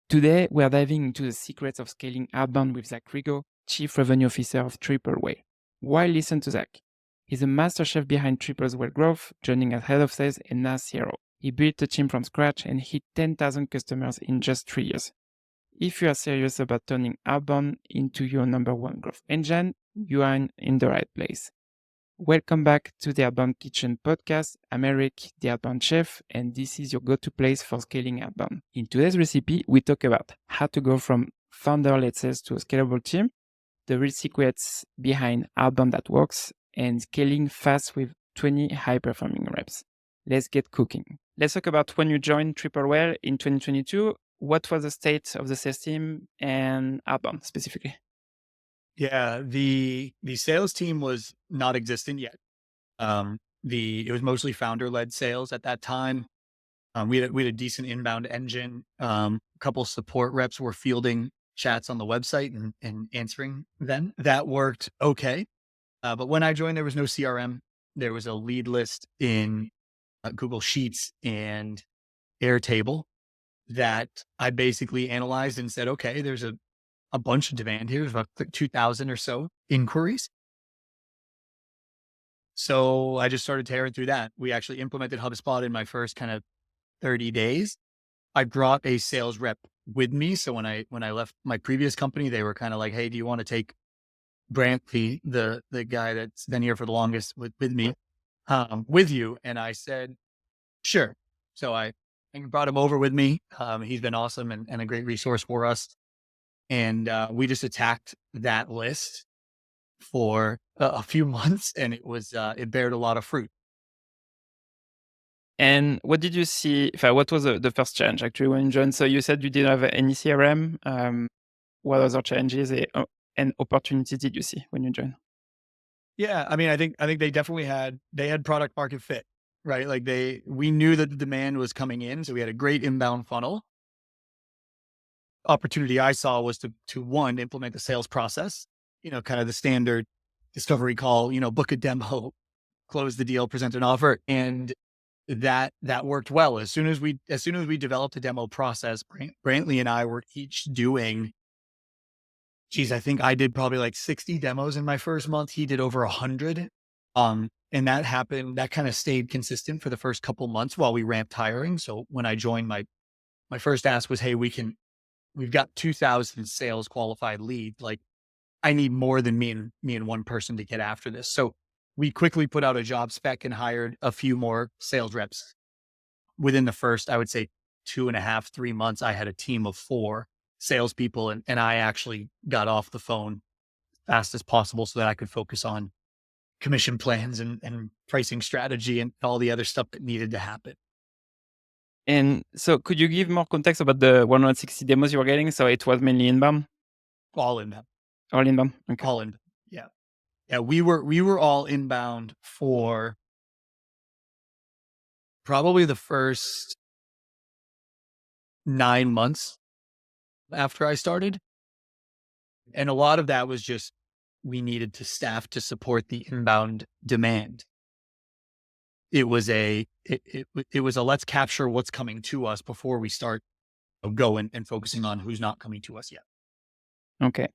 Today, we are diving into the secrets of scaling Outbound with Zach Rigo, Chief Revenue Officer of Triple Whale. Why listen to Zach? He's a master chef behind Triple's Whale growth, joining as head of sales and now CRO. He built a team from scratch and hit 10,000 customers in just 3 years. If you are serious about turning Outbound into your number one growth engine, you are in the right place. Welcome back to the Outbound Kitchen podcast. I'm Eric, the Outbound chef, and this is your go-to place for scaling Outbound. In today's recipe, we talk about how to go from founder-led sales to a scalable team, the real secrets behind Outbound that works, and scaling fast with 20 high-performing reps. Let's get cooking. Let's talk about when you joined Triple Whale in 2022. What was the state of the sales team and Outbound specifically? Yeah, the sales team was not existent yet. It was mostly founder-led sales at that time. We had a decent inbound engine. A couple support reps were fielding chats on the website and answering them. That worked okay. But when I joined, there was no CRM. There was a lead list in Google Sheets and Airtable that I basically analyzed and said, okay, there's a bunch of demand here. There's about 2,000 or so inquiries. So I just started tearing through that. We actually implemented HubSpot in my first kind of 30 days. I brought a sales rep with me. So when I left my previous company, they were kind of like, hey, do you want to take Brantley, the guy that's been here for the longest with me, with you? And I said, sure. So I brought him over with me. He's been awesome and a great resource for us. And we just attacked that list for a few months, and it bared a lot of fruit. And what did you see? What was the first change actually when you joined? So you said you didn't have any CRM. What other challenges and opportunities did you see when you joined? Yeah, I mean, I think they definitely had product market fit, right? Like we knew that the demand was coming in, so we had a great inbound funnel. Opportunity I saw was to one, implement the sales process, kind of the standard discovery call, book a demo, close the deal, present an offer. And that worked well. As soon as we developed a demo process, Brantley and I were each doing, I think I did probably like 60 demos in my first month. He did over 100. And that kind of stayed consistent for the first couple months while we ramped hiring. So when I joined, my first ask was, hey, we've got 2,000 sales qualified leads. Like, I need more than me and one person to get after this. So we quickly put out a job spec and hired a few more sales reps. Within the first, I would say 2.5, 3 months, I had a team of 4 salespeople, and I actually got off the phone fast as possible so that I could focus on commission plans and pricing strategy and all the other stuff that needed to happen. And so could you give more context about the 160 demos you were getting? So it was mainly inbound? All inbound. All inbound? Okay. All inbound. Yeah. Yeah. We were all inbound for probably the first 9 months after I started. And a lot of that was just, we needed to staff to support the inbound demand. It was a let's capture what's coming to us before we start going and focusing on who's not coming to us yet. Okay.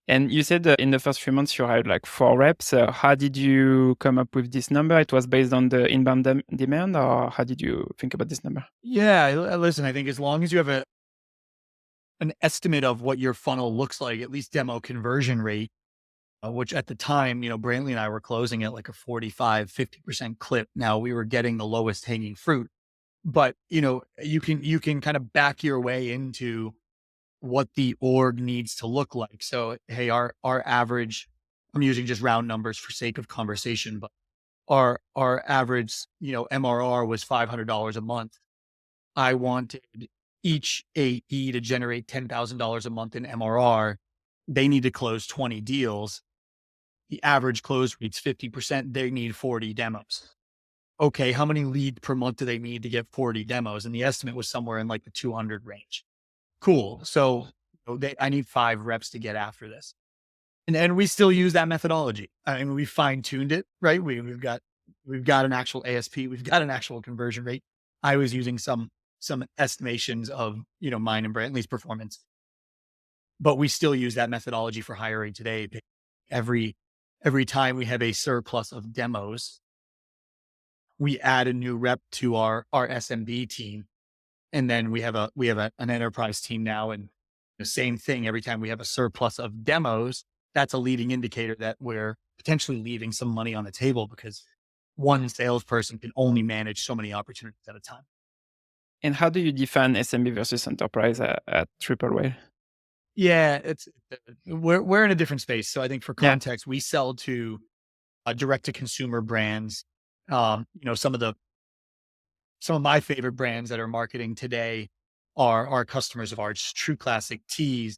And you said in the first few months you hired like 4 reps. How did you come up with this number? It was based on the inbound demand, or how did you think about this number? Yeah, listen, I think as long as you have an estimate of what your funnel looks like, at least demo conversion rate, which at the time, Brantley and I were closing at like a 45-50% clip. Now we were getting the lowest hanging fruit, but you can kind of back your way into what the org needs to look like. So, hey, our average, I'm using just round numbers for sake of conversation, but our average, MRR was $500 a month. I wanted each AE to generate $10,000 a month in MRR. They need to close 20 deals. The average close rate's 50%. They need 40 demos. Okay, how many leads per month do they need to get 40 demos? And the estimate was somewhere in like the 200 range. Cool. So I need 5 reps to get after this. And we still use that methodology. I mean, we fine tuned it, right? We've got an actual ASP. We've got an actual conversion rate. I was using some some estimations of, mine and Brantley's performance. But we still use that methodology for hiring today. Every every time we have a surplus of demos, we add a new rep to our SMB team, and then an enterprise team now. And the same thing, every time we have a surplus of demos, that's a leading indicator that we're potentially leaving some money on the table, because one salesperson can only manage so many opportunities at a time. And how do you define SMB versus enterprise at Triple Whale? Yeah, we're in a different space. So I think for Yeah. context, we sell to direct to consumer brands. Some of my favorite brands that are marketing today are customers of ours. True Classic Teas.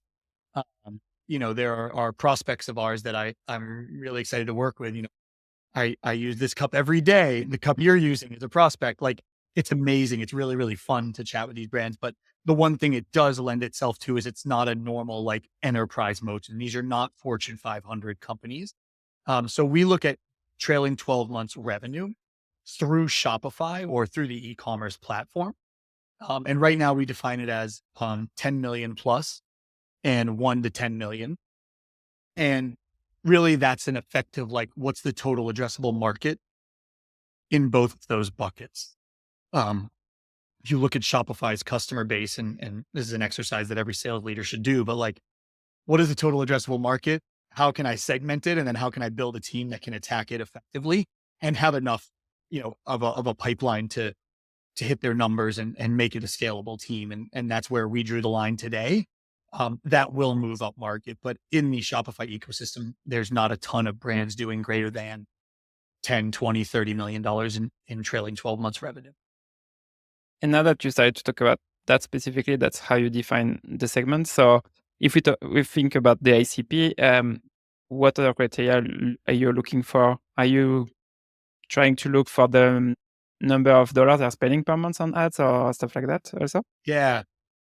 There are prospects of ours that I'm really excited to work with. I use this cup every day. The cup you're using is a prospect. Like, it's amazing. It's really, really fun to chat with these brands. But the one thing it does lend itself to is it's not a normal like enterprise motion. These are not Fortune 500 companies. So we look at trailing 12 months revenue through Shopify or through the e-commerce platform. And right now we define it as 10 million plus and 1 to 10 million. And really that's an effective, like, what's the total addressable market in both of those buckets. If you look at Shopify's customer base, and this is an exercise that every sales leader should do, but like, what is the total addressable market? How can I segment it? And then how can I build a team that can attack it effectively and have enough, of a pipeline to hit their numbers and make it a scalable team. And that's where we drew the line today. That will move up market, but in the Shopify ecosystem, there's not a ton of brands doing greater than 10, 20, $30 million in trailing 12 months revenue. And now that you started to talk about that specifically, that's how you define the segment. So if we think about the ICP, what other criteria are you looking for? Are you trying to look for the number of dollars they're spending per month on ads or stuff like that also? Yeah,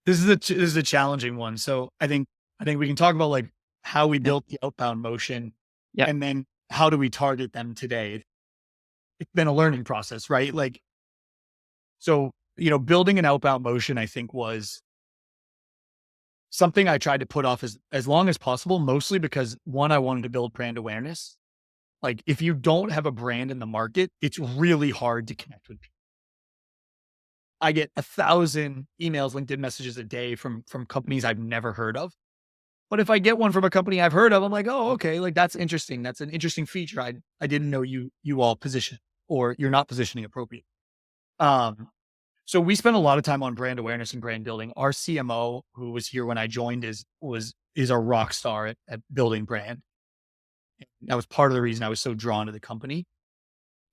this is a challenging one. So I think we can talk about like how we Yeah. built the outbound motion, Yeah. and then how do we target them today. It's been a learning process, right? Like, so, building an outbound motion, I think, was something I tried to put off as long as possible, mostly because, one, I wanted to build brand awareness. Like, if you don't have a brand in the market, it's really hard to connect with people. I get 1,000 emails, LinkedIn messages a day from companies I've never heard of. But if I get one from a company I've heard of, I'm like, oh, okay, like, that's interesting. That's an interesting feature. I didn't know you all position, or you're not positioning appropriate. Um, so we spent a lot of time on brand awareness and brand building. Our CMO, who was here when I joined, is a rock star at building brand. That was part of the reason I was so drawn to the company.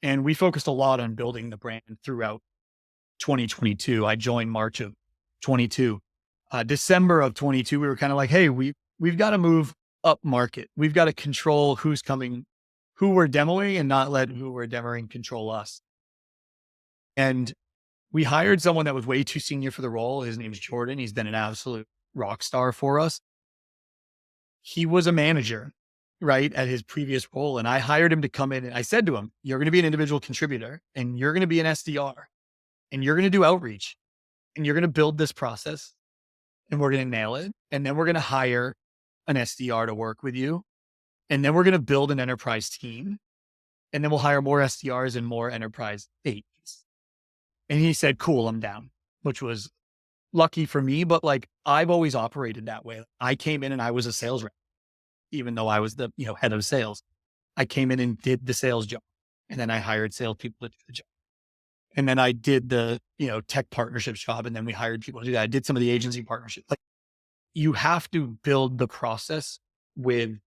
And we focused a lot on building the brand throughout 2022. I joined March of 22. December of 22, we were kind of like, hey, we've got to move up market. We've got to control who's coming, who we're demoing, and not let who we're demoing control us. And we hired someone that was way too senior for the role. His name's Jordan. He's been an absolute rock star for us. He was a manager, right, at his previous role. And I hired him to come in, and I said to him, you're going to be an individual contributor, and you're going to be an SDR, and you're going to do outreach, and you're going to build this process, and we're going to nail it. And then we're going to hire an SDR to work with you. And then we're going to build an enterprise team. And then we'll hire more SDRs and more enterprise agents. And he said, cool, I'm down, which was lucky for me. But like, I've always operated that way. I came in and I was a sales rep, even though I was the head of sales. I came in and did the sales job. And then I hired salespeople to do the job. And then I did the, tech partnerships job. And then we hired people to do that. I did some of the agency partnerships. Like, you have to build the process with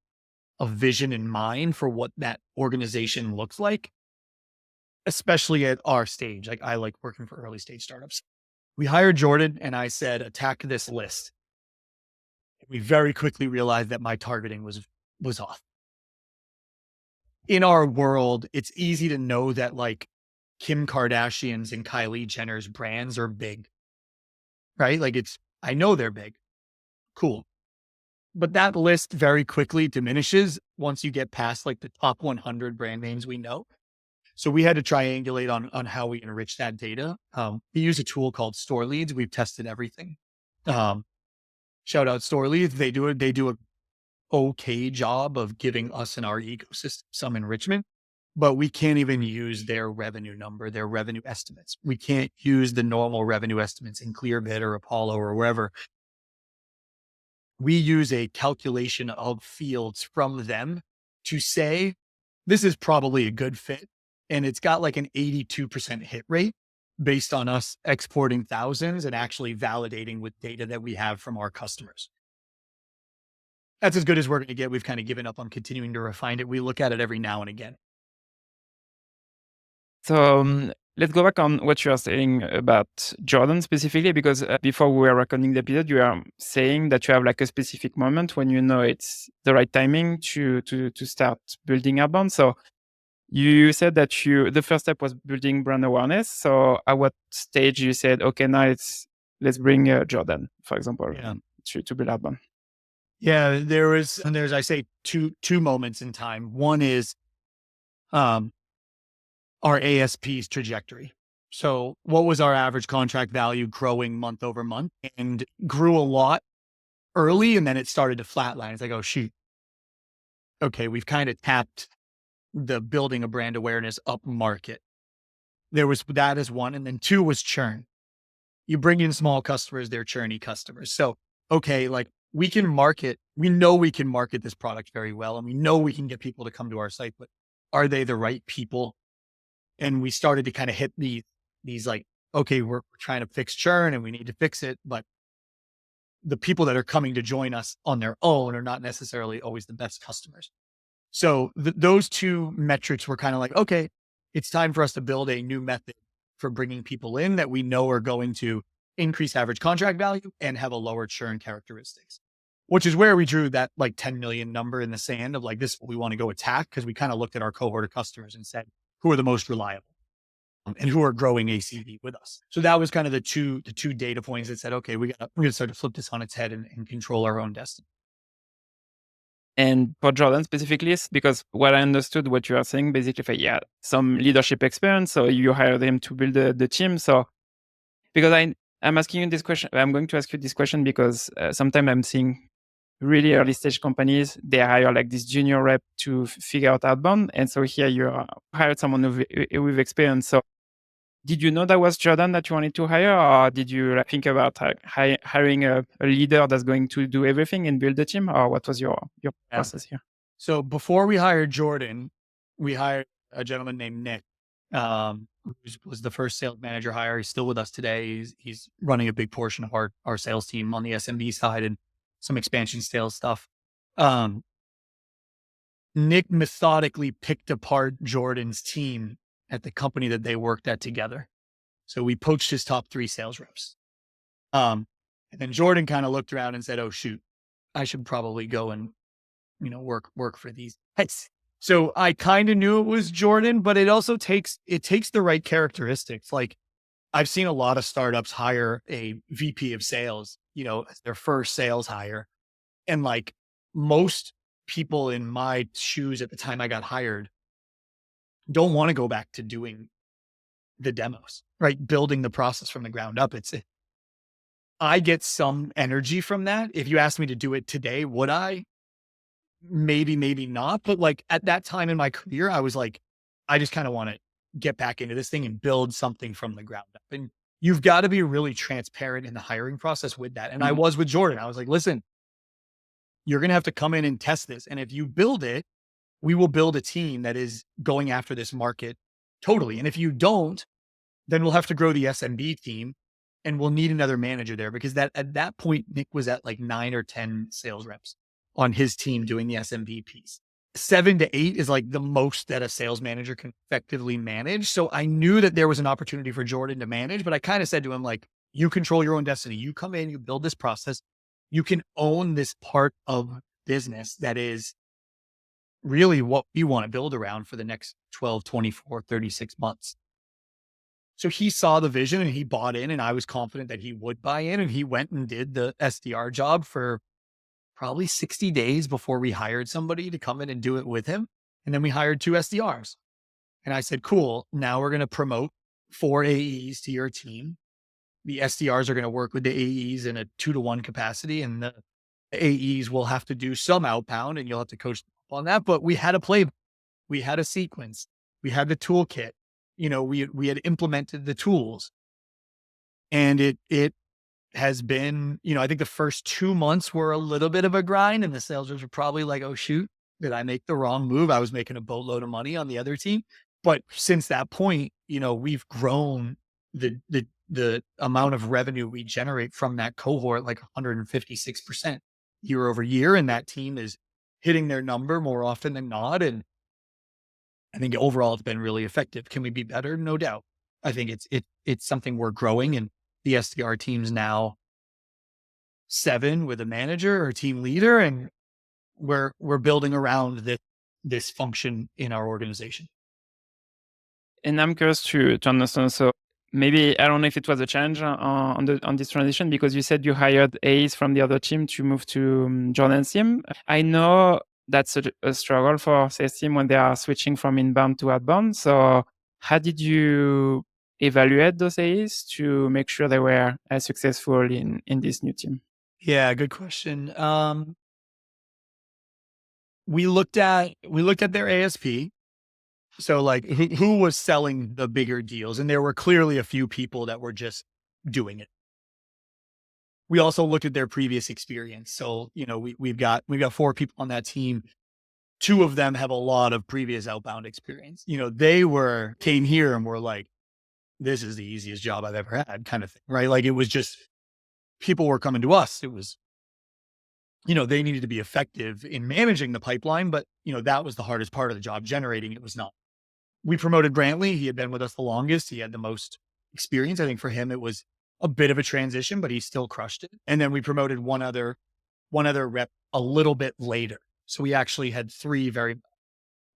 a vision in mind for what that organization looks like, especially at our stage. Like, I like working for early stage startups. We hired Jordan and I said, attack this list. We very quickly realized that my targeting was off. In our world, it's easy to know that like Kim Kardashian's and Kylie Jenner's brands are big, right? Like, I know they're big. Cool. But that list very quickly diminishes once you get past like the top 100 brand names we know. So we had to triangulate on how we enrich that data. We use a tool called Store Leads. We've tested everything. Um, Shout out Store Leads. They do a okay job of giving us and our ecosystem some enrichment, but we can't even use their revenue number, their revenue estimates. We can't use the normal revenue estimates in Clearbit or Apollo or wherever. We use a calculation of fields from them to say, this is probably a good fit. And it's got like an 82% hit rate based on us exporting thousands and actually validating with data that we have from our customers. That's as good as we're going to get. We've kind of given up on continuing to refine it. We look at it every now and again. So let's go back on what you are saying about Jordan specifically, because before we were recording the episode, you are saying that you have like a specific moment when you know it's the right timing to start building Outbound. So you said that the first step was building brand awareness. So at what stage you said, okay, now let's bring Jordan, for example, to build Outbound? Yeah, there's I say two moments in time. One is our ASP's trajectory. So what was our average contract value growing month over month, and grew a lot early, and then it started to flatline. It's like, oh shoot. Okay, we've kind of tapped the building a brand awareness up market. There was that as one. And then two was churn. You bring in small customers, they're churny customers. So, okay, like we know we can market this product very well, and we know we can get people to come to our site, but are they the right people? And we started to kind of hit these like, okay, we're trying to fix churn and we need to fix it, but the people that are coming to join us on their own are not necessarily always the best customers. So those two metrics were kind of like, okay, it's time for us to build a new method for bringing people in that we know are going to increase average contract value and have a lower churn characteristics, which is where we drew that like 10 million number in the sand of like, this, we want to go attack. Cause we kind of looked at our cohort of customers and said, who are the most reliable and who are growing ACV with us. So that was kind of the two data points that said, okay, we're going to start to flip this on its head and control our own destiny. And for Jordan specifically, because what I understood what you are saying, basically, yeah, some leadership experience. So you hired him to build the team. So because I'm asking you this question, I'm going to ask you this question because sometimes I'm seeing really early stage companies, they hire like this junior rep to figure out Outbound. And so here you hired someone with experience. So did you know that was Jordan that you wanted to hire, or did you think about hiring a leader that's going to do everything and build the team, or what was your process here? So before we hired Jordan, we hired a gentleman named Nick, who was the first sales manager hire. He's still with us today. He's running a big portion of our sales team on the SMB side and some expansion sales stuff. Nick methodically picked apart Jordan's team at the company that they worked at together. So we poached his top 3 sales reps. And then Jordan kind of looked around and said, oh shoot, I should probably go and, work for these guys. So I kind of knew it was Jordan, but it also takes the right characteristics. Like I've seen a lot of startups hire a VP of sales, as their first sales hire. And like most people in my shoes at the time I got hired don't want to go back to doing the demos, right? Building the process from the ground up. I get some energy from that. If you asked me to do it today, would I? Maybe, maybe not. But like at that time in my career, I was like, I just kind of want to get back into this thing and build something from the ground up. And you've got to be really transparent in the hiring process with that. And I was with Jordan. I was like, listen, you're going to have to come in and test this. And if you build it, we will build a team that is going after this market totally. And if you don't, then we'll have to grow the SMB team and we'll need another manager there, because at that point, Nick was at like 9 or 10 sales reps on his team doing the SMB piece. 7 to 8 is like the most that a sales manager can effectively manage. So I knew that there was an opportunity for Jordan to manage, but I kind of said to him, like, you control your own destiny. You come in, you build this process. You can own this part of business that is really what we want to build around for the next 12, 24, 36 months. So he saw the vision and he bought in, and I was confident that he would buy in, and he went and did the SDR job for probably 60 days before we hired somebody to come in and do it with him. And then we hired 2 SDRs. And I said, cool, now we're going to promote 4 AEs to your team. The SDRs are going to work with the AEs in a 2-to-1 capacity, and the AEs will have to do some outbound, and you'll have to coach them up on that. But we had a playbook, we had a sequence, we had the toolkit. We had implemented the tools, and it has been, I think the first 2 months were a little bit of a grind, and the sales reps were probably like, oh shoot, did I make the wrong move? I was making a boatload of money on the other team. But since that point, we've grown the amount of revenue we generate from that cohort like 156% year over year. And that team is hitting their number more often than not. And I think overall it's been really effective. Can we be better? No doubt. I think it's something we're growing, and the SDR team's now 7 with a manager or team leader, and we're building around this function in our organization. And I'm curious to understand. So maybe I don't know if it was a challenge on this transition, because you said you hired A's from the other team to move to Jordan's team. I know that's a struggle for sales team when they are switching from inbound to outbound. So how did you evaluate those A's to make sure they were as successful in this new team? Yeah, good question. We looked at their ASP. So like who was selling the bigger deals? And there were clearly a few people that were just doing it. We also looked at their previous experience. So, we've got 4 people on that team. 2 of them have a lot of previous outbound experience. They came here and were like, this is the easiest job I've ever had, kind of thing, right? Like it was just, people were coming to us. It was, they needed to be effective in managing the pipeline, but that was the hardest part of the job. Generating it was not. We promoted Brantley. He had been with us the longest. He had the most experience. I think for him, it was a bit of a transition, but he still crushed it. And then we promoted one other rep a little bit later. So we actually had 3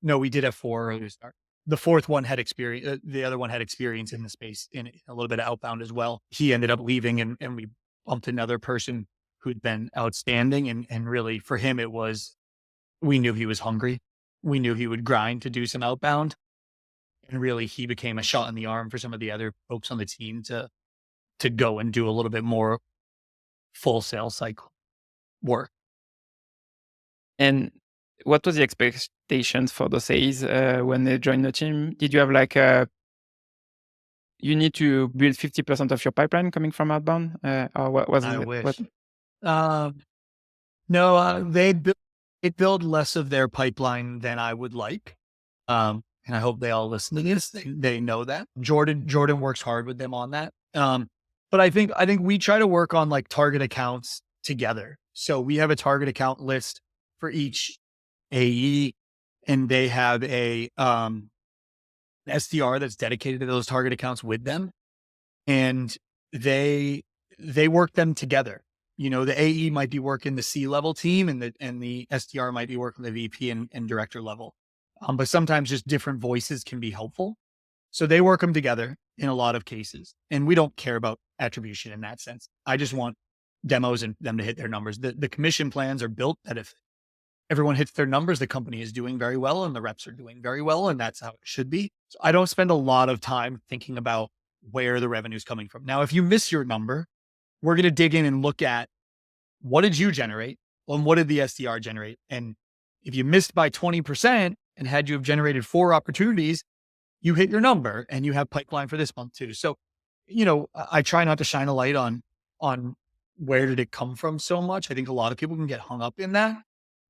we did have 4 earlier start. The 4th one had experience. The other one had experience in the space in a little bit of outbound as well. He ended up leaving, and we bumped another person who'd been outstanding. And really for him, it was, we knew he was hungry. We knew he would grind to do some outbound. And really, he became a shot in the arm for some of the other folks on the team to go and do a little bit more full sales cycle work. And what was the expectations for those A's when they joined the team? Did you have you need to build 50% of your pipeline coming from outbound? Or what was I it? wish. No, they build less of their pipeline than I would like. And I hope they all listen to this. They know that Jordan works hard with them on that. But I think we try to work on like target accounts together. So we have a target account list for each AE, and they have a SDR that's dedicated to those target accounts with them, and they work them together. The AE might be working the C-level team, and the SDR might be working the VP and director level. But sometimes just different voices can be helpful. So they work them together in a lot of cases. And we don't care about attribution in that sense. I just want demos and them to hit their numbers. The commission plans are built that if everyone hits their numbers, the company is doing very well and the reps are doing very well. And that's how it should be. So I don't spend a lot of time thinking about where the revenue is coming from. Now, if you miss your number, we're going to dig in and look at what did you generate and what did the SDR generate? And if you missed by 20%, and had you have generated 4 opportunities, you hit your number and you have pipeline for this month too. So, I try not to shine a light on where did it come from so much. I think a lot of people can get hung up in that.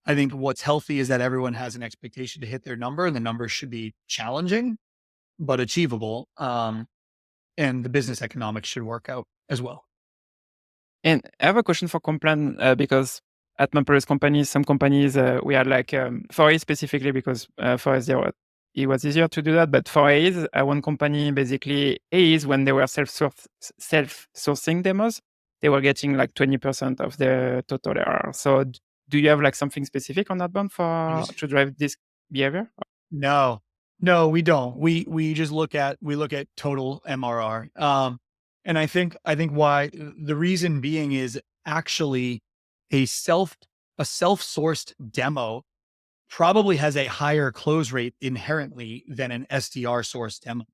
I think what's healthy is that everyone has an expectation to hit their number, and the number should be challenging, but achievable. And the business economics should work out as well. And I have a question for Complan, because at my previous companies, some companies, we had for A's specifically, because for A's, it was easier to do that. But for A's, one company, basically A's, when they were self-sourcing demos, they were getting 20% of the total ARR. So do you have something specific on outbound to drive this behavior? No, we don't. We just look at total MRR. And I think why the reason being is actually a self-sourced demo probably has a higher close rate inherently than an SDR source demo.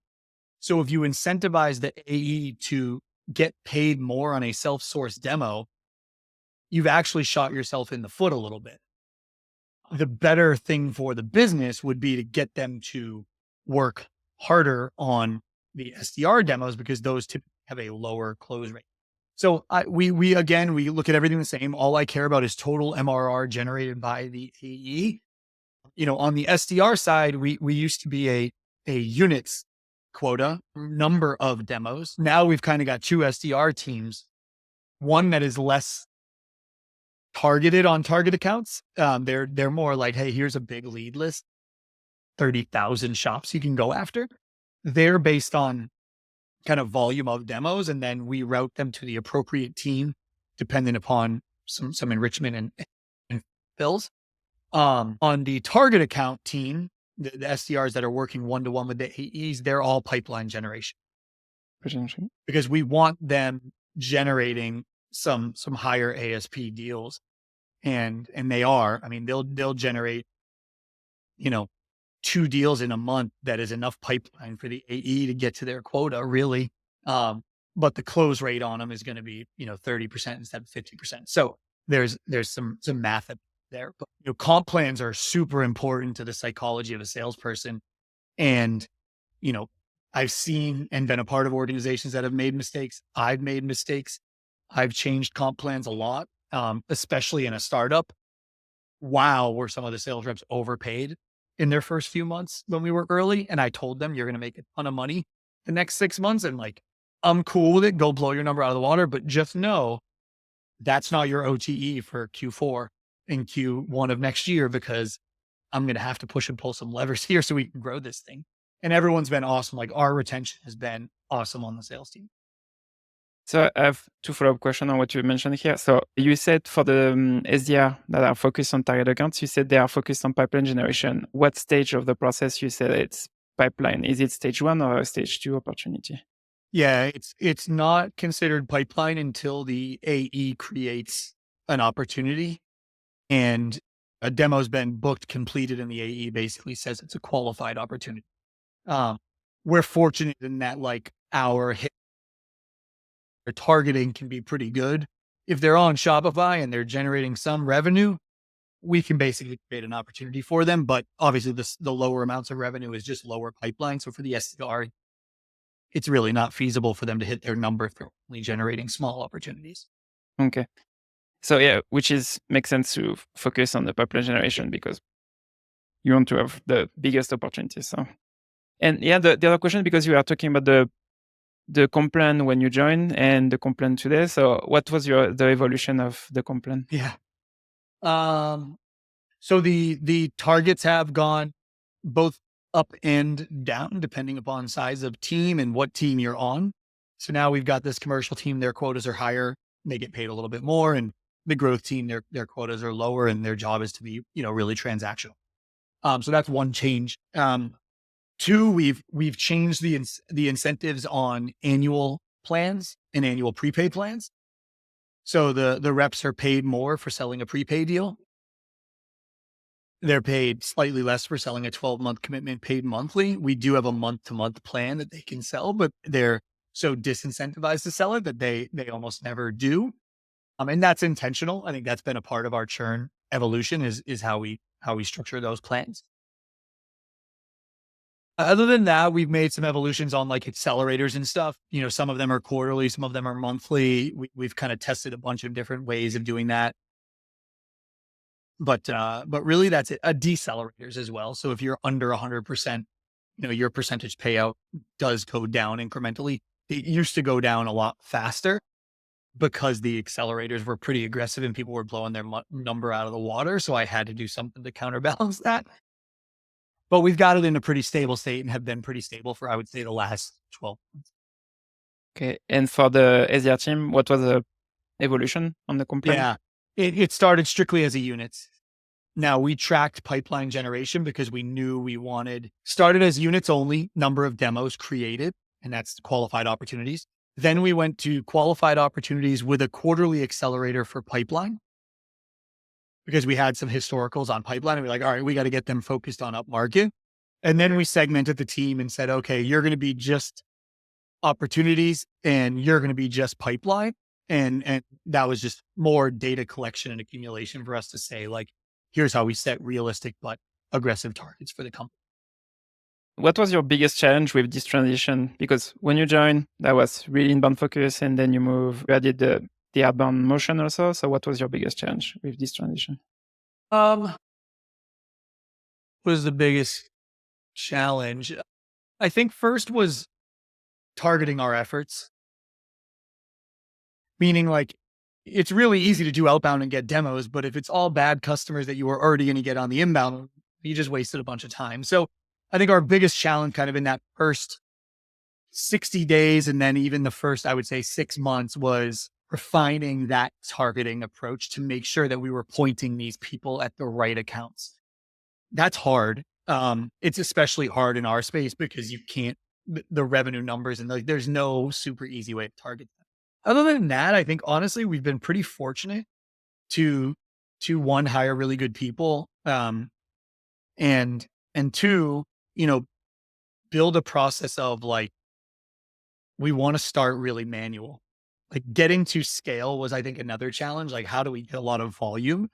So if you incentivize the AE to get paid more on a self-sourced demo, you've actually shot yourself in the foot a little bit. The better thing for the business would be to get them to work harder on the SDR demos because those typically have a lower close rate. So we look at everything the same. All I care about is total MRR generated by the AE. On the SDR side, we used to be a units quota, number of demos. Now we've kind of got two SDR teams, one that is less targeted on target accounts. They're more like, hey, here's a big lead list, 30,000 shops you can go after. They're based on kind of volume of demos, and then we route them to the appropriate team depending upon some enrichment and fills. On the target account team, the SDRs that are working one-to-one with the AEs, they're all pipeline generation because we want them generating some higher ASP deals. And they are, I mean, they'll generate, 2 deals in a month that is enough pipeline for the AE to get to their quota, really. But the close rate on them is going to be, 30% instead of 50%. So there's some math there, but comp plans are super important to the psychology of a salesperson. And, I've seen and been a part of organizations that have made mistakes. I've made mistakes. I've changed comp plans a lot, especially in a startup. Wow, were some of the sales reps overpaid in their first few months when we were early? And I told them, you're going to make a ton of money the next 6 months. And I'm cool with it. Go blow your number out of the water. But just know that's not your OTE for Q4 and Q1 of next year, because I'm going to have to push and pull some levers here so we can grow this thing. And everyone's been awesome. Like, our retention has been awesome on the sales team. So I have 2 follow-up questions on what you mentioned here. So you said for the SDR that are focused on target accounts, you said they are focused on pipeline generation. What stage of the process you said it's pipeline? Is it stage 1 or a stage 2 opportunity? Yeah, it's not considered pipeline until the AE creates an opportunity and a demo's been booked, completed, and the AE basically says it's a qualified opportunity. We're fortunate in that, like, our hit targeting can be pretty good. If they're on Shopify and they're generating some revenue, we can basically create an opportunity for them. But obviously the lower amounts of revenue is just lower pipeline. So for the SDR, it's really not feasible for them to hit their number if they're only generating small opportunities. Okay. So yeah, which makes sense to focus on the pipeline generation because you want to have the biggest opportunities. So, and yeah, the other question, because you are talking about the comp plan when you joined and the comp plan today. So what was the evolution of the comp plan? Yeah. So the targets have gone both up and down depending upon size of team and what team you're on. So now we've got this commercial team, their quotas are higher, they get paid a little bit more, and the growth team, their quotas are lower, and their job is to be, really transactional. So that's one change. 2, we've changed the incentives on annual plans and annual prepaid plans. So the reps are paid more for selling a prepaid deal. They're paid slightly less for selling a 12-month commitment paid monthly. We do have a month-to-month plan that they can sell, but they're so disincentivized to sell it that they almost never do. And that's intentional. I think that's been a part of our churn evolution is how we structure those plans. Other than that, we've made some evolutions on, like, accelerators and stuff. Some of them are quarterly, some of them are monthly. We've kind of tested a bunch of different ways of doing that. But really that's it. Decelerators as well. So if you're under 100%, your percentage payout does go down incrementally. It used to go down a lot faster because the accelerators were pretty aggressive and people were blowing their number out of the water. So I had to do something to counterbalance that. But we've got it in a pretty stable state and have been pretty stable for, I would say, the last 12 months. Okay. And for the SDR team, what was the evolution on the comp plan? Yeah, it started strictly as a unit. Now we tracked pipeline generation because we knew started as units only, number of demos created, and that's qualified opportunities. Then we went to qualified opportunities with a quarterly accelerator for pipeline. because we had some historicals on pipeline and we're like, all right, we got to get them focused on upmarket. And then we segmented the team and said, okay, you're going to be just opportunities and you're going to be just pipeline. And that was just more data collection and accumulation for us to say, like, here's how we set realistic but aggressive targets for the company. What was your biggest challenge with this transition? Because when you joined, that was really inbound focus, and then you added the outbound motion also. So what was your biggest challenge with this transition? Was the biggest challenge? I think first was targeting our efforts, meaning like it's really easy to do outbound and get demos, but if it's all bad customers that you were already going to get on the inbound, you just wasted a bunch of time. So I think our biggest challenge kind of in that first 60 days and then even the first, I would say 6 months was refining that targeting approach to make sure that we were pointing these people at the right accounts. That's hard. It's especially hard in our space because you can't, the revenue numbers and like, there's no super easy way to target that. Other than that, I think honestly, we've been pretty fortunate to one, hire really good people. And two, build a process of like, we want to start really manual. Like getting to scale was, I think, another challenge. Like, how do we get a lot of volume?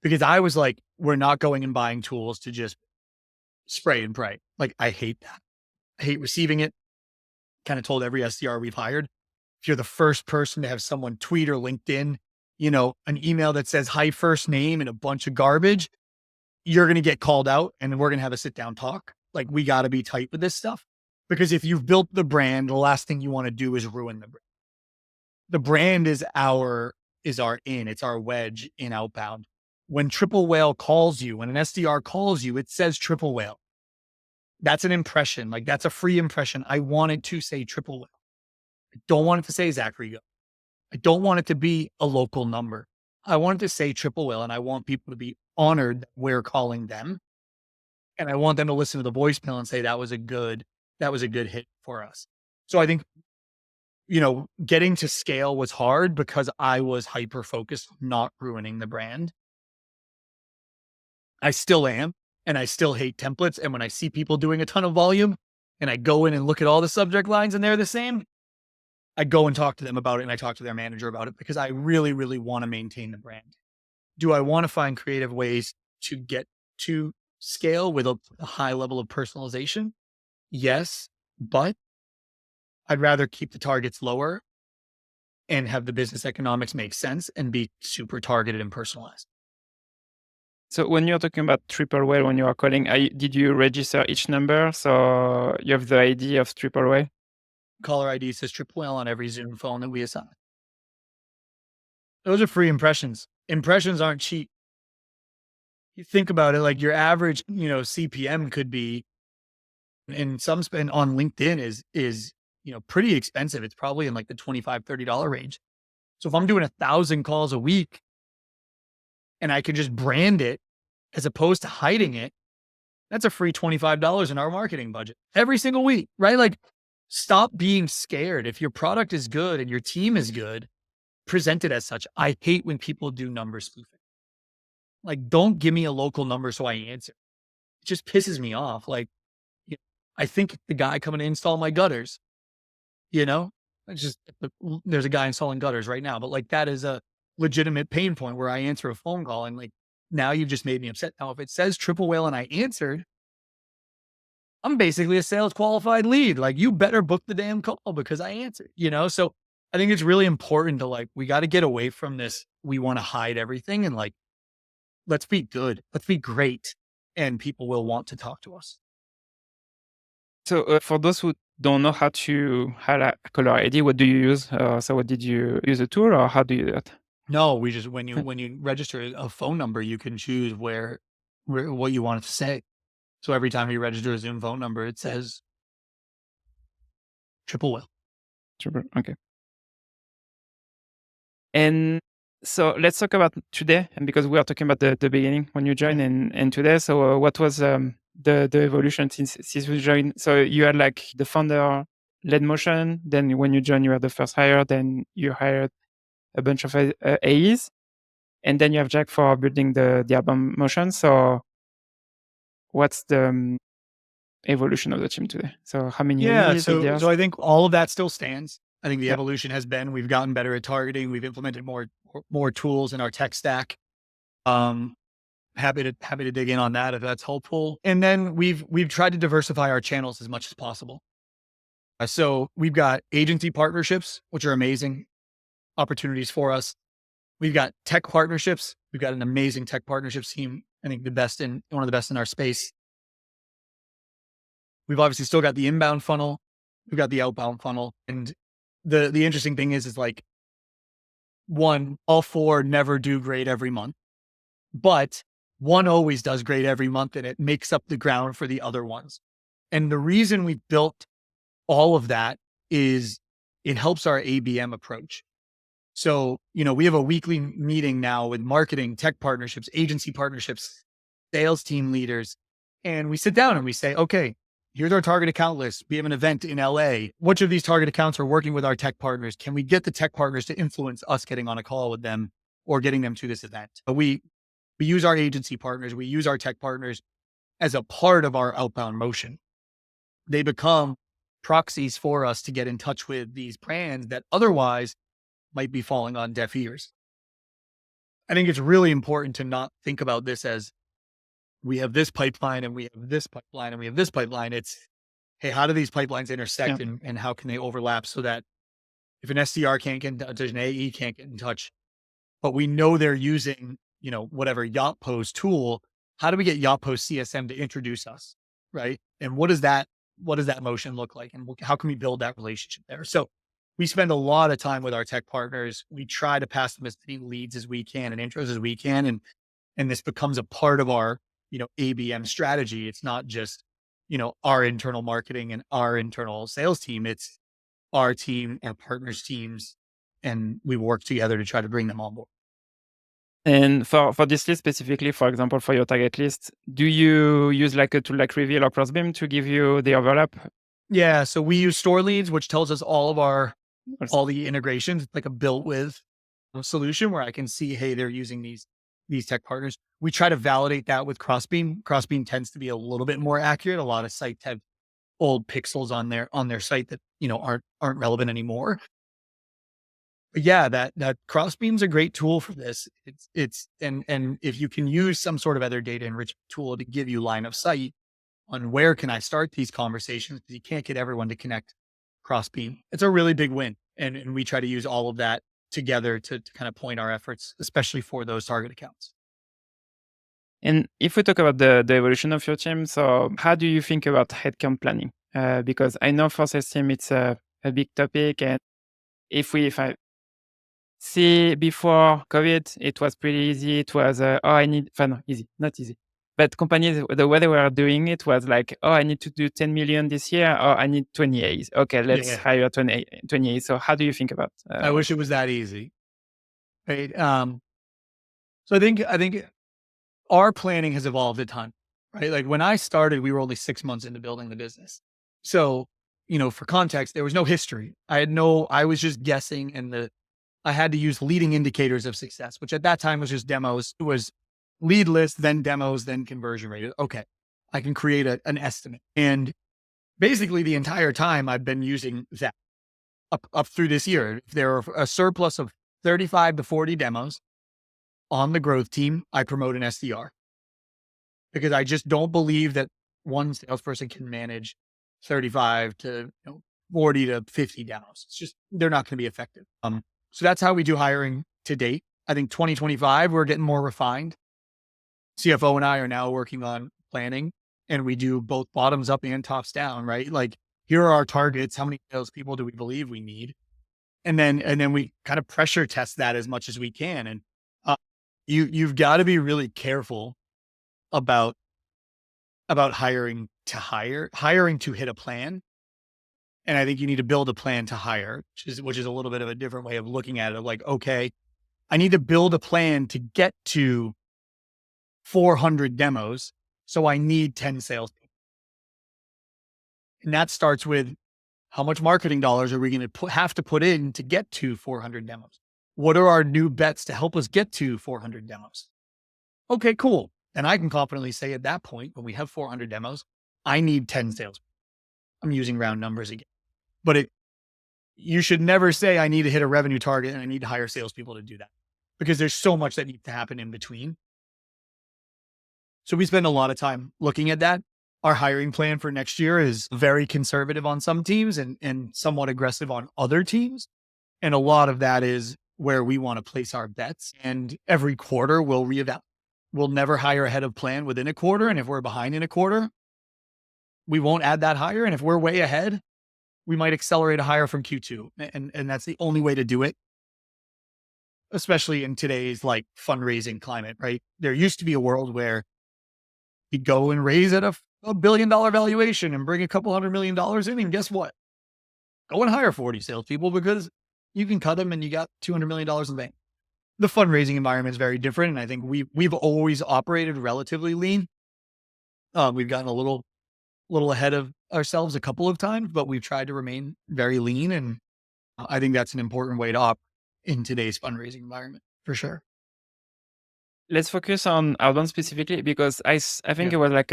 Because I was like, we're not going and buying tools to just spray and pray. Like, I hate that. I hate receiving it. Kind of told every SDR we've hired, if you're the first person to have someone tweet or LinkedIn, an email that says hi first name and a bunch of garbage, you're going to get called out and we're going to have a sit down talk. Like, we got to be tight with this stuff because if you've built the brand, the last thing you want to do is ruin the brand. The brand is our in, it's our wedge in outbound. When Triple Whale calls you, when an SDR calls you, it says Triple Whale. That's an impression. Like, that's a free impression. I want it to say Triple Whale. I don't want it to say Zach Rigo. I don't want it to be a local number. I want it to say Triple Whale, and I want people to be honored that we're calling them. And I want them to listen to the voicemail and say that was a good hit for us. So I think, getting to scale was hard because I was hyper focused on not ruining the brand. I still am, and I still hate templates. And when I see people doing a ton of volume and I go in and look at all the subject lines and they're the same, I go and talk to them about it and I talk to their manager about it because I really, really want to maintain the brand. Do I want to find creative ways to get to scale with a high level of personalization? Yes, but I'd rather keep the targets lower and have the business economics make sense and be super targeted and personalized. So when you're talking about triple whale, when you are calling, did you register each number? So you have the ID of triple whale? Caller ID says Triple Whale on every Zoom phone that we assign. Those are free impressions. Impressions aren't cheap. You think about it, like your average, CPM could be, and some spend on LinkedIn is pretty expensive. It's probably in like the $25, $30 range. So if I'm doing 1,000 calls a week and I can just brand it as opposed to hiding it, that's a free $25 in our marketing budget every single week, right? Like, stop being scared. If your product is good and your team is good, present it as such. I hate when people do number spoofing. Like, don't give me a local number so I answer. It just pisses me off. Like, I think the guy coming to install my gutters, it's just, there's a guy installing gutters right now, but like, that is a legitimate pain point where I answer a phone call and like, now you've just made me upset. Now, if it says Triple Whale and I answered, I'm basically a sales qualified lead. Like, you better book the damn call because I answered, So I think it's really important to like, we got to get away from this. We want to hide everything and like, let's be good. Let's be great. And people will want to talk to us. So for those who don't know how to caller ID, what do you use? So what did you use a tool or how do you do that? No, we just, when you register a phone number, you can choose where what you want it to say. So every time you register a Zoom phone number, it says Triple Whale. Okay. And so let's talk about today, and because we are talking about the beginning when you joined and today. So what was the evolution since you joined? So you had like the founder led motion. Then when you joined, you were the first hire. Then you hired a bunch of AEs. And then you have Jack for building the outbound motion. So what's the evolution of the team today? So how many Yeah. leads, So, BDRs? so I think all of that still stands. I think the Yeah. evolution has been, we've gotten better at targeting. We've implemented more tools in our tech stack. Um, happy to dig in on that if that's helpful. And then we've tried to diversify our channels as much as possible. So we've got agency partnerships, which are amazing opportunities for us. We've got tech partnerships. We've got an amazing tech partnerships team. I think one of the best in our space. We've obviously still got the inbound funnel. We've got the outbound funnel. And the interesting thing is like, one, all four never do great every month, but one always does great every month, and it makes up the ground for the other ones. And the reason we built all of that is it helps our ABM approach. So, we have a weekly meeting now with marketing, tech partnerships, agency partnerships, sales team leaders, and we sit down and we say, okay, here's our target account list. We have an event in LA. Which of these target accounts are working with our tech partners? Can we get the tech partners to influence us getting on a call with them or getting them to this event? But we use our agency partners. We use our tech partners as a part of our outbound motion. They become proxies for us to get in touch with these brands that otherwise might be falling on deaf ears. I think it's really important to not think about this as we have this pipeline and we have this pipeline and we have this pipeline. It's, hey, how do these pipelines intersect Yeah. and how can they overlap so that if an SDR can't get in touch, an AE can't get in touch, but we know they're using, whatever Yotpost tool, how do we get Yotpost CSM to introduce us? Right. And what does that motion look like? And how can we build that relationship there? So we spend a lot of time with our tech partners. We try to pass them as many leads as we can and intros as we can. And this becomes a part of our, ABM strategy. It's not just, our internal marketing and our internal sales team. It's our team, our partners teams, and we work together to try to bring them on board. And for this list specifically, for example, for your target list, do you use like a tool like Reveal or Crossbeam to give you the overlap? Yeah. So we use Store Leads, which tells us all Also? the integrations. It's like a built with solution where I can see, hey, they're using these tech partners. We try to validate that with Crossbeam. Crossbeam tends to be a little bit more accurate. A lot of sites have old pixels on their site that, aren't relevant anymore. But yeah, that Crossbeam's a great tool for this. And if you can use some sort of other data enrichment tool to give you line of sight on where can I start these conversations, because you can't get everyone to connect Crossbeam. It's a really big win. And we try to use all of that together to kind of point our efforts, especially for those target accounts. And if we talk about the evolution of your team, so how do you think about headcount planning? Because I know for sales team, it's a big topic. And if I see before COVID, it was pretty easy. It was, no, easy, not easy. But companies, the way they were doing it was like, I need to do 10 million this year, or I need 20 A's. Okay, let's Yeah. hire 20 A's. So how do you think about I wish it was that easy. Right. So I think our planning has evolved a ton, right? Like when I started, we were only 6 months into building the business. So, for context, there was no history. I was just guessing, and I had to use leading indicators of success, which at that time was just demos. It was lead list, then demos, then conversion rate. Okay. I can create an estimate. And basically the entire time I've been using that up through this year. If there are a surplus of 35 to 40 demos on the growth team, I promote an SDR because I just don't believe that one salesperson can manage 35 to 40 to 50 demos. It's just, they're not going to be effective. So that's how we do hiring to date. I think 2025, we're getting more refined. CFO and I are now working on planning, and we do both bottoms up and tops down, right? Like, here are our targets. How many salespeople do we believe we need? And then we kind of pressure test that as much as we can. And you've got to be really careful about hiring to hit a plan. And I think you need to build a plan to hire, which is a little bit of a different way of looking at it. Like, okay, I need to build a plan to get to 400 demos. So I need 10 salespeople. And that starts with how much marketing dollars are we going to have to put in to get to 400 demos? What are our new bets to help us get to 400 demos? Okay, cool. And I can confidently say at that point, when we have 400 demos, I need 10 sales. I'm using round numbers again, but you should never say I need to hit a revenue target and I need to hire salespeople to do that, because there's so much that needs to happen in between. So we spend a lot of time looking at that. Our hiring plan for next year is very conservative on some teams and somewhat aggressive on other teams. And a lot of that is where we want to place our bets. And every quarter we'll reevaluate. We'll never hire ahead of plan within a quarter. And if we're behind in a quarter, we won't add that hire. And if we're way ahead, we might accelerate a hire from Q2. And that's the only way to do it, especially in today's like fundraising climate, right? There used to be a world where you go and raise at a $1 billion valuation and bring a couple $100 million in. And guess what? Go and hire 40 salespeople because you can cut them and you got $200 million in the bank. The fundraising environment is very different. And I think we've always operated relatively lean. We've gotten a little ahead of ourselves a couple of times, but we've tried to remain very lean. And I think that's an important way to operate in today's fundraising environment for sure. Let's focus on Outbound specifically because I think Yeah. it was like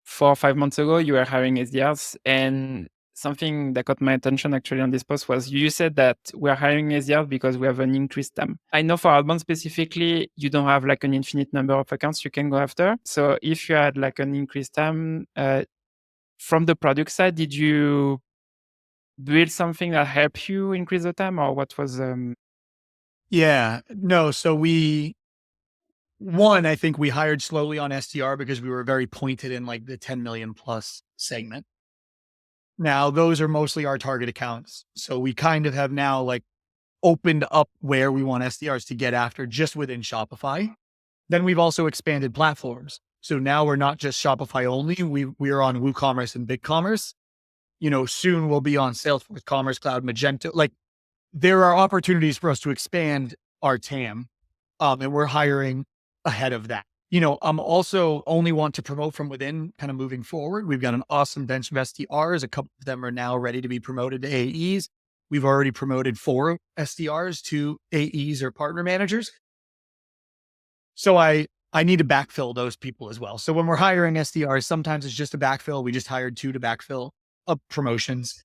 4 or 5 months ago, you were hiring SDRs, and something that caught my attention actually on this post was you said that we're hiring SDRs because we have an increased TAM. I know for Outbound specifically, you don't have like an infinite number of accounts you can go after. So if you had like an increased TAM, from the product side, did you build something that helped you increase the TAM, or what was? Yeah. No. So I think we hired slowly on SDR because we were very pointed in like the 10 million plus segment. Now those are mostly our target accounts. So we kind of have now like opened up where we want SDRs to get after just within Shopify. Then we've also expanded platforms. So now we're not just Shopify only. We are on WooCommerce and BigCommerce. Soon we'll be on Salesforce, Commerce Cloud, Magento. Like there are opportunities for us to expand our TAM. And we're hiring ahead of that. I'm also only want to promote from within kind of moving forward. We've got an awesome bench of SDRs. A couple of them are now ready to be promoted to AEs. We've already promoted 4 SDRs to AEs or partner managers. So I need to backfill those people as well. So when we're hiring SDRs, sometimes it's just a backfill. We just hired 2 to backfill up promotions.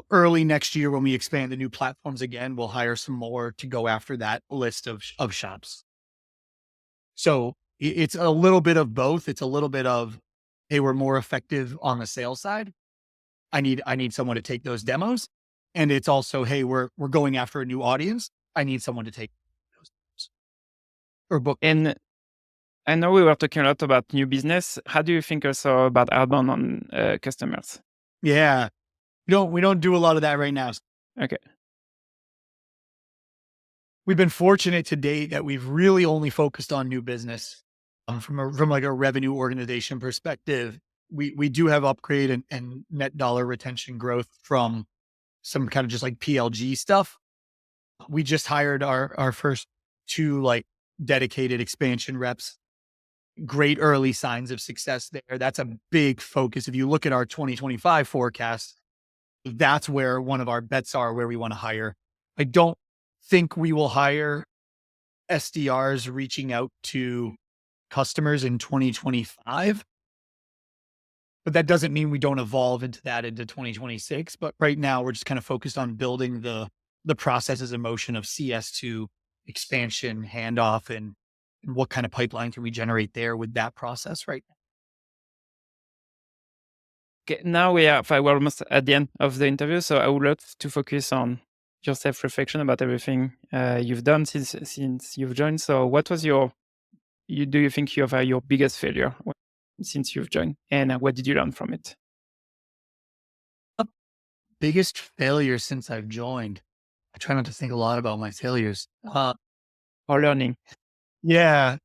Early next year when we expand the new platforms again, we'll hire some more to go after that list of shops. So it's a little bit of both. It's a little bit of, hey, we're more effective on the sales side. I need someone to take those demos. And it's also, hey, we're going after a new audience. I need someone to take those demos or book. And I know we were talking a lot about new business. How do you think also about Outbound on customers? Yeah. We don't do a lot of that right now. Okay. We've been fortunate to date that we've really only focused on new business. From like a revenue organization perspective, we do have upgrade and net dollar retention growth from some kind of just like PLG stuff. We just hired our first 2 like dedicated expansion reps. Great early signs of success there. That's a big focus. If you look at our 2025 forecast, that's where one of our bets are, where we want to hire. I don't think we will hire SDRs reaching out to customers in 2025, but that doesn't mean we don't evolve into 2026. But right now we're just kind of focused on building the processes and motion of CS2 expansion, handoff, and what kind of pipeline can we generate there with that process right now. Okay, now we're almost at the end of the interview, so I would love to focus on your self-reflection about everything you've done since you've joined. So what was do you think you have your biggest failure since you've joined, and what did you learn from it? Biggest failure since I've joined. I try not to think a lot about my failures. Or learning? Yeah.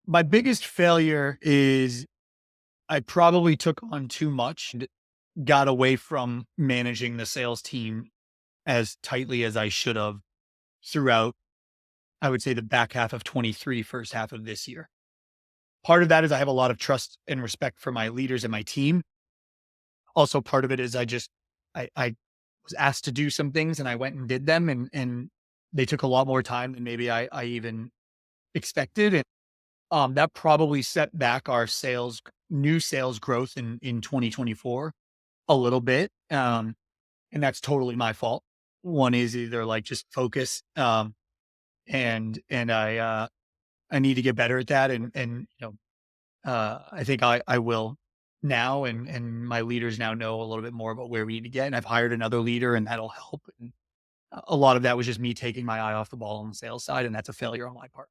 My biggest failure is I probably took on too much and got away from managing the sales team as tightly as I should have throughout, I would say, the back half of 23, first half of this year. Part of that is I have a lot of trust and respect for my leaders and my team. Also, part of it is I was asked to do some things and I went and did them, and they took a lot more time than maybe I even expected. And that probably set back our new sales growth in 2024 a little bit. And that's totally my fault. One is either like just focus, and I need to get better at that. And I think I will now, and my leaders now know a little bit more about where we need to get. And I've hired another leader, and that'll help. And a lot of that was just me taking my eye off the ball on the sales side, and that's a failure on my part.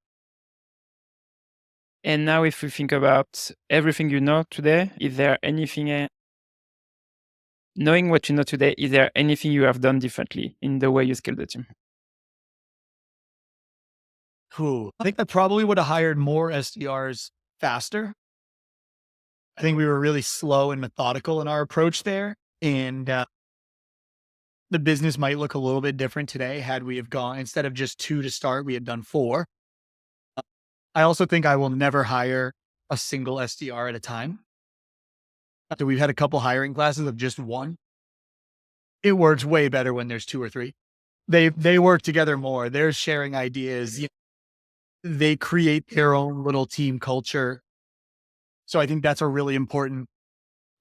And now, if we think about everything you know today, is there anything, knowing what you know today, is there anything you have done differently in the way you scale the team? Who I think I probably would have hired more SDRs faster. I think we were really slow and methodical in our approach there. And the business might look a little bit different today had we have gone, instead of just 2 to start, we had done 4. I also think I will never hire a single SDR at a time. After we've had a couple hiring classes of just 1, it works way better when there's 2 or 3. They work together more. They're sharing ideas. They create their own little team culture. So I think that's a really important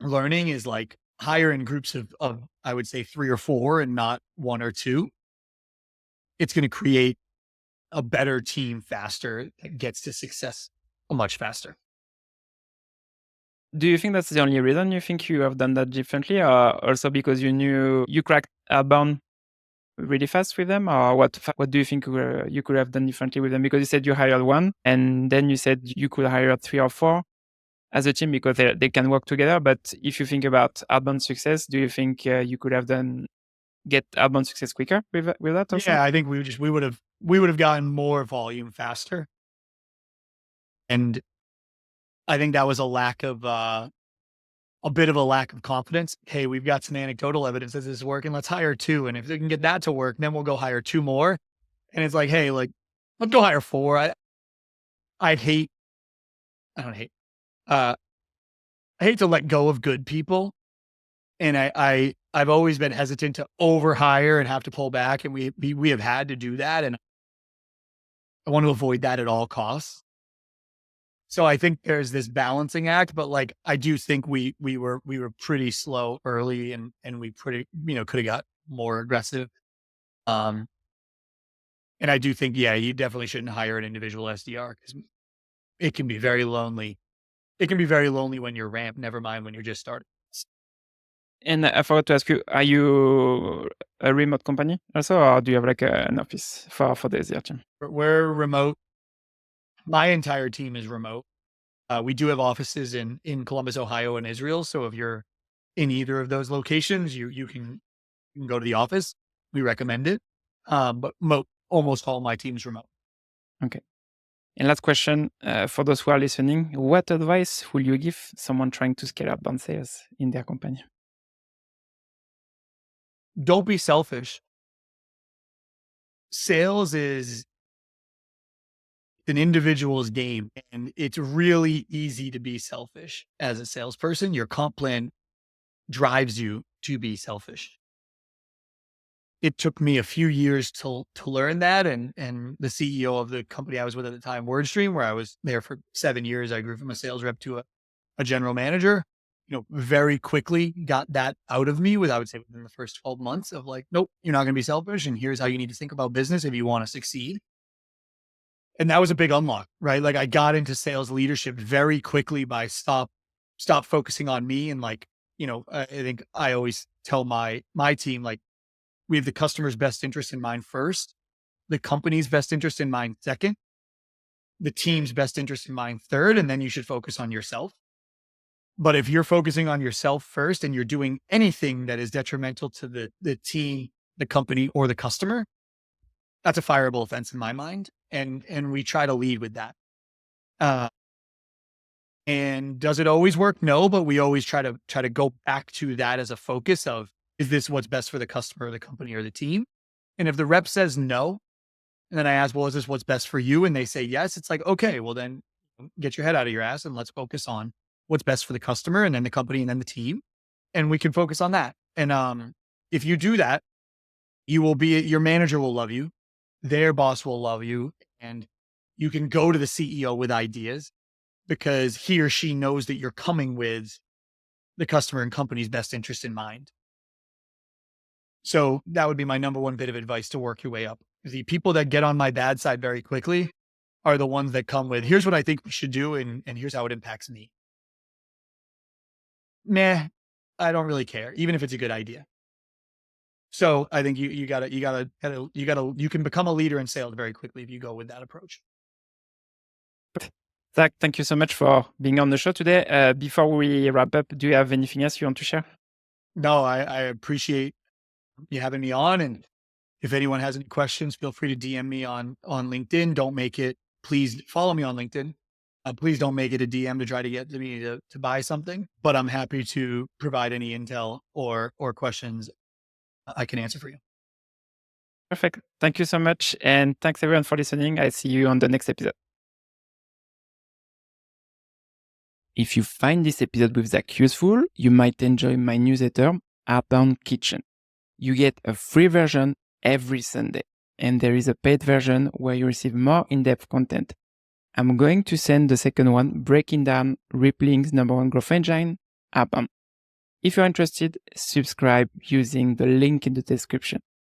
learning, is like hire in groups of I would say 3 or 4 and not 1 or 2. It's going to create a better team faster that gets to success much faster. Do you think that's the only reason you think you have done that differently, or also because you knew you cracked Outbound really fast with them, or what do you think you could have done differently with them? Because you said you hired 1, and then you said you could hire 3 or 4 as a team because they can work together. But if you think about Outbound success, do you think you could have get Outbound success quicker with that also? Yeah, I think we would have gotten more volume faster. And I think that was a bit of a lack of confidence. Hey, we've got some anecdotal evidence that this is working. Let's hire 2. And if we can get that to work, then we'll go hire 2 more. And it's like, hey, like, let's go hire 4. I hate, I don't hate, uh, I hate to let go of good people. And I've always been hesitant to overhire and have to pull back. And we have had to do that. And I want to avoid that at all costs. So I think there's this balancing act, but like, I do think we were pretty slow early, and we pretty, could have got more aggressive. Um, and I do think, yeah, you definitely shouldn't hire an individual SDR because it can be very lonely. It can be very lonely when you're ramped, never mind when you're just starting. And I forgot to ask you, are you a remote company also, or do you have like an office for the SDR team? We're remote. My entire team is remote. We do have offices in Columbus, Ohio, and Israel. So if you're in either of those locations, you can go to the office. We recommend it. But almost all my team's remote. Okay. And last question, for those who are listening, what advice will you give someone trying to scale up on sales in their company? Don't be selfish. Sales is an individual's game, and it's really easy to be selfish as a salesperson. Your comp plan drives you to be selfish. It took me a few years to learn that, and the CEO of the company I was with at the time, WordStream, where I was there for 7 years, I grew from a sales rep to a general manager, very quickly got that out of me I would say within the first 12 months of like, nope, you're not going to be selfish. And here's how you need to think about business if you want to succeed. And that was a big unlock, right? Like I got into sales leadership very quickly by stop focusing on me. And like, I think I always tell my team, like, we have the customer's best interest in mind first, the company's best interest in mind second, the team's best interest in mind third, and then you should focus on yourself. But if you're focusing on yourself first and you're doing anything that is detrimental to the team, the company, or the customer, that's a fireable offense in my mind. And we try to lead with that. Uh, and does it always work? No, but we always try to go back to that as a focus of, is this what's best for the customer, the company, or the team? And if the rep says no, and then I ask, well, is this what's best for you? And they say yes. It's like, okay, well then get your head out of your ass and let's focus on what's best for the customer and then the company and then the team. And we can focus on that. And If you do that, your manager will love you, their boss will love you, and you can go to the CEO with ideas because he or she knows that you're coming with the customer and company's best interest in mind. So that would be my number one bit of advice to work your way up. The people that get on my bad side very quickly are the ones that come with, here's what I think we should do, and here's how it impacts me. Meh, I don't really care, even if it's a good idea. So I think you can become a leader in sales very quickly if you go with that approach. Zach, thank you so much for being on the show today. Before we wrap up, do you have anything else you want to share? No, I appreciate you having me on. And if anyone has any questions, feel free to DM me on LinkedIn. Please follow me on LinkedIn. Please don't make it a DM to try to get me to buy something, but I'm happy to provide any intel or questions I can answer for you. Perfect. Thank you so much. And thanks everyone for listening. I see you on the next episode. If you find this episode with Zach useful, you might enjoy my newsletter, Outbound Kitchen. You get a free version every Sunday, and there is a paid version where you receive more in-depth content. I'm going to send the second one breaking down Rippling's number one growth engine, Outbound. If you're interested, subscribe using the link in the description.